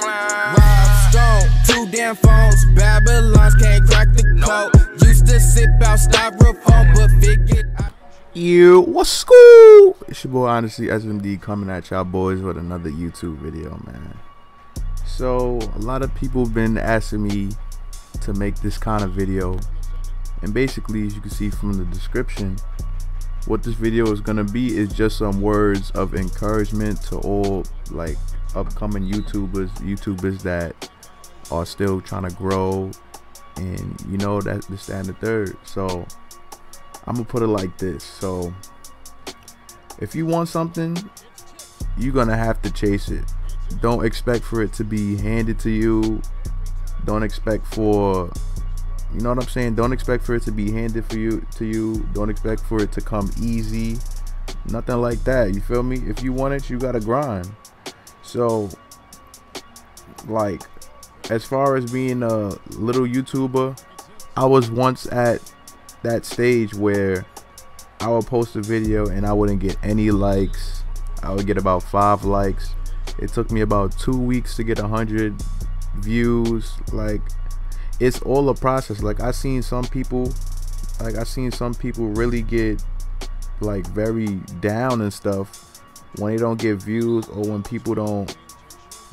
Rob Stone, 2 damn phones. Babylons can't crack the code. Used to sip out styrofoam, but figured out. Yeooo Wasguuuu. It's your boy, honestly, SMD, coming at y'all boys with another YouTube video, man. So a lot of people have been asking me to make this kind of video, and basically, as you can see from the description, what this video is gonna be is just some words of encouragement to all like upcoming YouTubers that are still trying to grow, and you know that this, that, and the third. So I'm gonna put it like this. So if you want something, you're gonna have to chase it. Don't expect for it to be handed to you. Don't expect for, you know what I'm saying, don't expect for it to be handed to you. Don't expect for it to come easy. Nothing like that, you feel me? If you want it, you gotta grind. So like, as far as being a little YouTuber, I was once at that stage where I would post a video and I wouldn't get any likes. I would get about 5 likes. It took me about 2 weeks to get 100 views. Like, it's all a process. Like, I seen some people really get like very down and stuff when they don't get views, or when people don't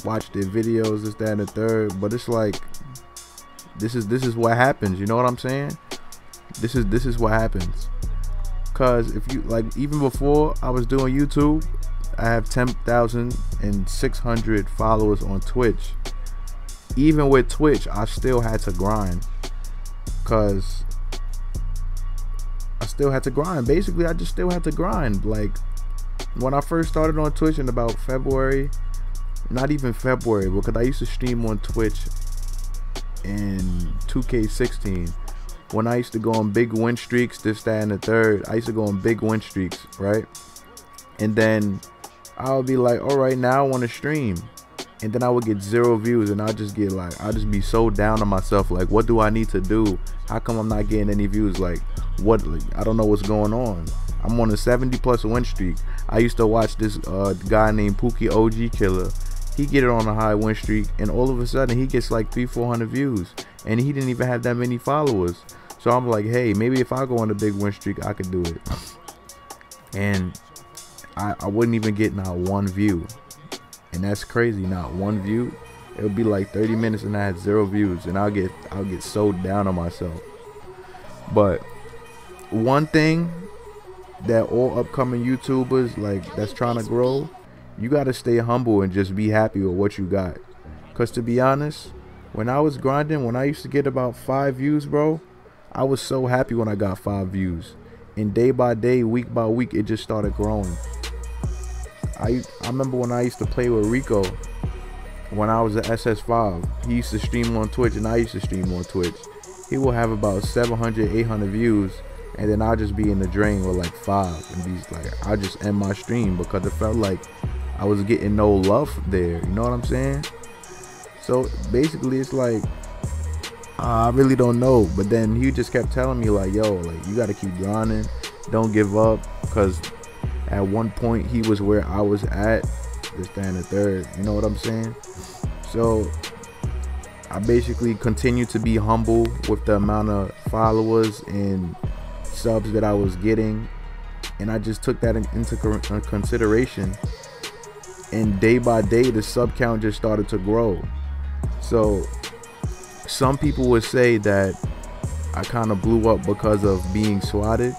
watch their videos, this, that, and the third. But it's like, this is what happens, you know what I'm saying? This is what happens. Cause if you like, even before I was doing YouTube, I have 10,600 followers on Twitch. Even with Twitch, I still had to grind, cause I still had to grind. Basically, I just still had to grind. Like, when I first started on Twitch in about February, not even February, because I used to stream on Twitch in 2K16. When I used to go on big win streaks, this, that, and the third, I used to go on big win streaks, right? And then I would be like, all right, now I want to stream. And then I would get 0 views, and I'll just get like, I'll just be so down on myself. Like, what do I need to do? How come I'm not getting any views? Like, what? Like, I don't know what's going on. I'm on a 70+ win streak. I used to watch this guy named Pookie OG Killer. He get it on a high win streak, and all of a sudden he gets like 300-400 views, and he didn't even have that many followers. So I'm like, hey, maybe if I go on a big win streak, I could do it. And I wouldn't even get not 1 view. And that's crazy, not 1 view. It would be like 30 minutes and I had 0 views, and I'll get so down on myself. But one thing that all upcoming YouTubers like that's trying to grow, you gotta stay humble and just be happy with what you got. Cause to be honest, when I was grinding, when I used to get about 5 views, bro, I was so happy when I got 5 views. And day by day, week by week, it just started growing. I remember when I used to play with Rico, when I was at SS5, he used to stream on Twitch and I used to stream on Twitch. He will have about 700-800 views, and then I'll just be in the drain with like 5, and be like, I'll just end my stream because it felt like I was getting no love there, you know what I'm saying? So basically, it's like, I really don't know. But then he just kept telling me like, yo, like, you gotta keep grinding, don't give up, because at one point he was where I was at, this, that, and the third, you know what I'm saying? So I basically continued to be humble with the amount of followers and subs that I was getting, and I just took that into consideration, and day by day the sub count just started to grow. So some people would say that I kind of blew up because of being swatted,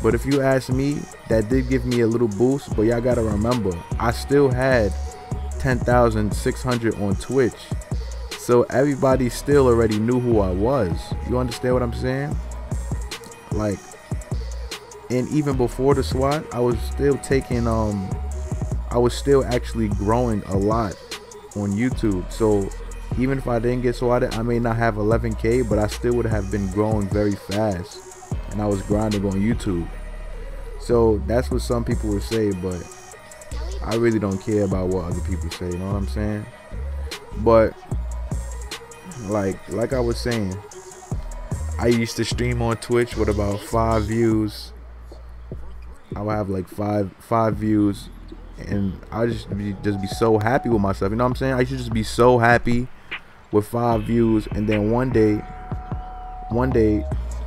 but if you ask me, that did give me a little boost. But y'all gotta remember, I still had 10,600 on Twitch, so everybody still already knew who I was. You understand what I'm saying? Like, and even before the SWAT, I was still taking I was still actually growing a lot on YouTube. So even if I didn't get swatted, I may not have 11K, but I still would have been growing very fast, and I was grinding on YouTube. So that's what some people would say, but I really don't care about what other people say, you know what I'm saying? But like I was saying, I used to stream on Twitch with about 5 views. I would have like five views, and I just be so happy with myself. You know what I'm saying? I should just be so happy with 5 views. And then one day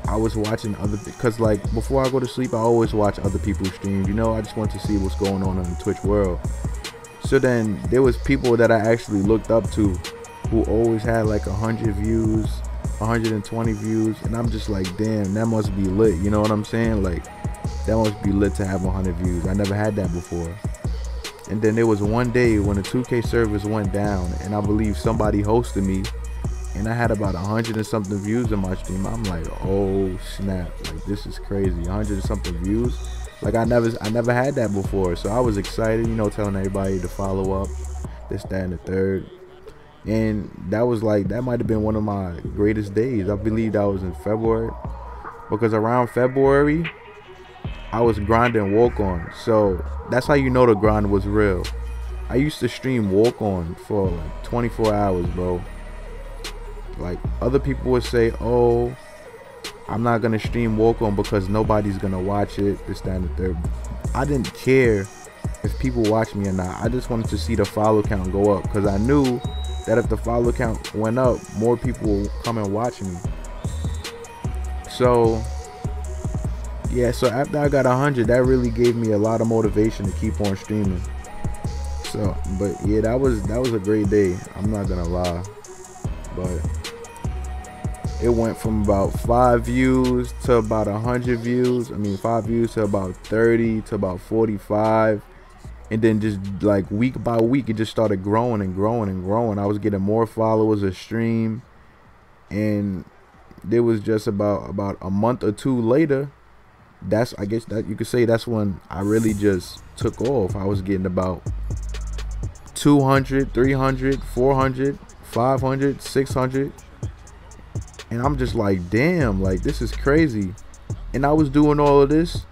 I was watching other, because like before I go to sleep I always watch other people's streams. You know, I just want to see what's going on in the Twitch world. So then there was people that I actually looked up to who always had like 100 views, 120 views, and I'm just like, damn, that must be lit. You know what I'm saying? Like, that must be lit to have 100 views. I never had that before. And then there was one day when the 2K servers went down, and I believe somebody hosted me, and I had about 100 and something views in my stream. I'm like, oh snap, like this is crazy, 100 and something views. Like I never had that before. So I was excited, you know, telling everybody to follow up, this, that, and the third. And that was like, that might have been one of my greatest days. I believe that was in February, because around February I was grinding walk on. So that's how you know the grind was real. I used to stream walk on for like 24 hours, bro. Like other people would say, oh, I'm not gonna stream walk on because nobody's gonna watch it, this, that, and the third. I didn't care if people watch me or not. I just wanted to see the follow count go up, because I knew that if the follow count went up, more people will come and watch me. So yeah, so after I got 100, that really gave me a lot of motivation to keep on streaming. So, but yeah, that was a great day, I'm not gonna lie. But it went from about 5 views to about 100 views. I mean, 5 views to about 30 to about 45. And then just like week by week, it just started growing and growing and growing. I was getting more followers a stream. And there was just about a month or two later, I guess that you could say that's when I really just took off. I was getting about 200, 300, 400, 500, 600. And I'm just like, damn, like this is crazy. And I was doing all of this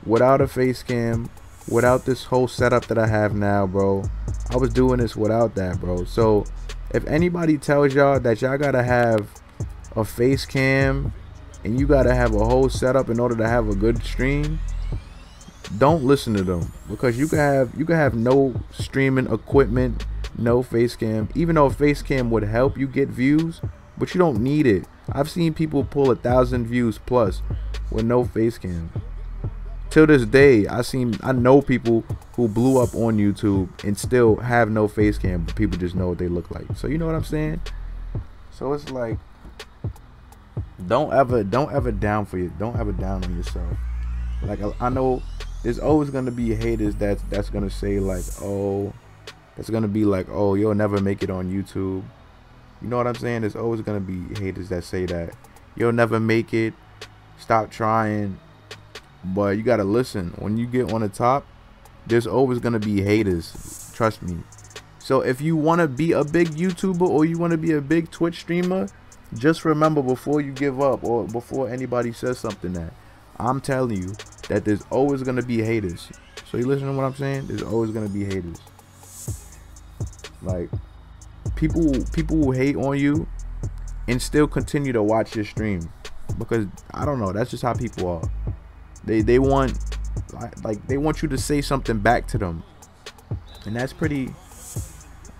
without a face cam, without this whole setup that I have now, bro. I was doing this without that, bro. So if anybody tells y'all that y'all gotta have a face cam and you gotta have a whole setup in order to have a good stream, don't listen to them, because you can have no streaming equipment, no face cam. Even though a face cam would help you get views, but you don't need it. I've seen people pull 1,000 views plus with no face cam. Till this day, I know people who blew up on YouTube and still have no face cam, but people just know what they look like. So you know what I'm saying? So it's like, don't ever down on yourself. Like I know there's always gonna be haters that's gonna say like, oh, that's gonna be like, oh, you'll never make it on YouTube. You know what I'm saying? There's always gonna be haters that say that you'll never make it, stop trying. But you gotta listen. When you get on the top, there's always gonna be haters. Trust me. So if you wanna be a big YouTuber or you wanna be a big Twitch streamer, just remember before you give up or before anybody says something that I'm telling you that there's always gonna be haters. So you listen to what I'm saying? There's always gonna be haters. Like people will hate on you and still continue to watch your stream, because I don't know, that's just how people are. They want you to say something back to them, and that's pretty,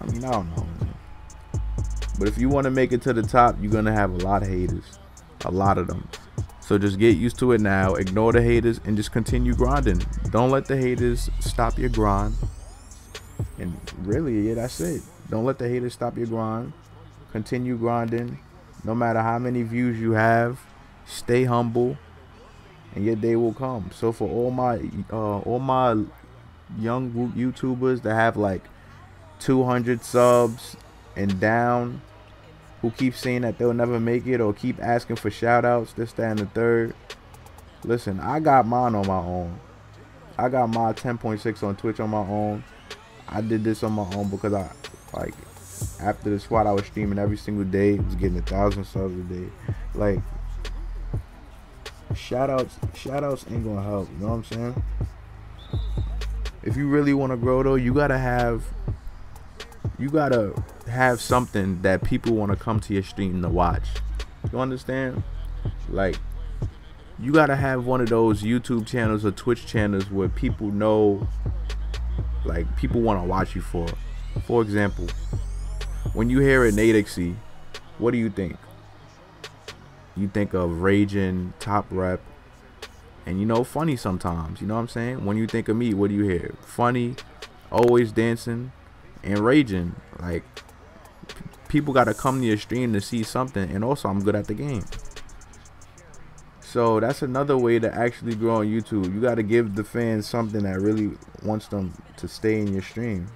I mean, I don't know, man. But if you want to make it to the top, you're gonna have a lot of haters, a lot of them. So just get used to it now, ignore the haters and just continue grinding. Don't let the haters stop your grind. And really, yeah, that's it. Don't let the haters stop your grind. Continue grinding. No matter how many views you have, stay humble, and your day will come. So for all my young YouTubers that have like 200 subs and down, who keep saying that they'll never make it or keep asking for shout outs, this, that, and the third, listen, I got mine on my own. I got my 10.6 on Twitch on my own. I did this on my own because I, like, after the squad I was streaming every single day, was getting 1,000 subs a day. Like, shout outs ain't gonna help, you know what I'm saying? If you really want to grow though, you gotta have something that people want to come to your stream to watch. You understand? Like, you gotta have one of those YouTube channels or Twitch channels where people know like people want to watch you for. For example, when you hear a Nadixie, what do you think? You think of raging, top rep, and you know, funny sometimes. You know what I'm saying? When you think of me, what do you hear? Funny, always dancing, and raging. Like, people got to come to your stream to see something, and also I'm good at the game. So that's another way to actually grow on YouTube. You got to give the fans something that really wants them to stay in your stream.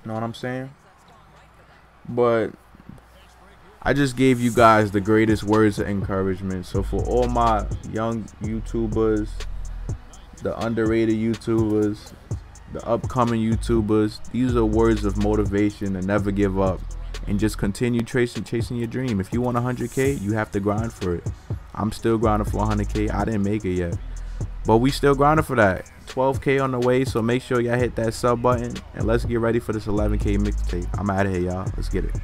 You know what I'm saying? But I just gave you guys the greatest words of encouragement. So for all my young YouTubers, the underrated YouTubers, the upcoming YouTubers, these are words of motivation to never give up and just continue chasing your dream. If you want 100K, you have to grind for it. I'm still grinding for 100K. I didn't make it yet, but we still grinding for that. 12K on the way, so make sure y'all hit that sub button and let's get ready for this 11K mixtape. I'm out of here, y'all. Let's get it.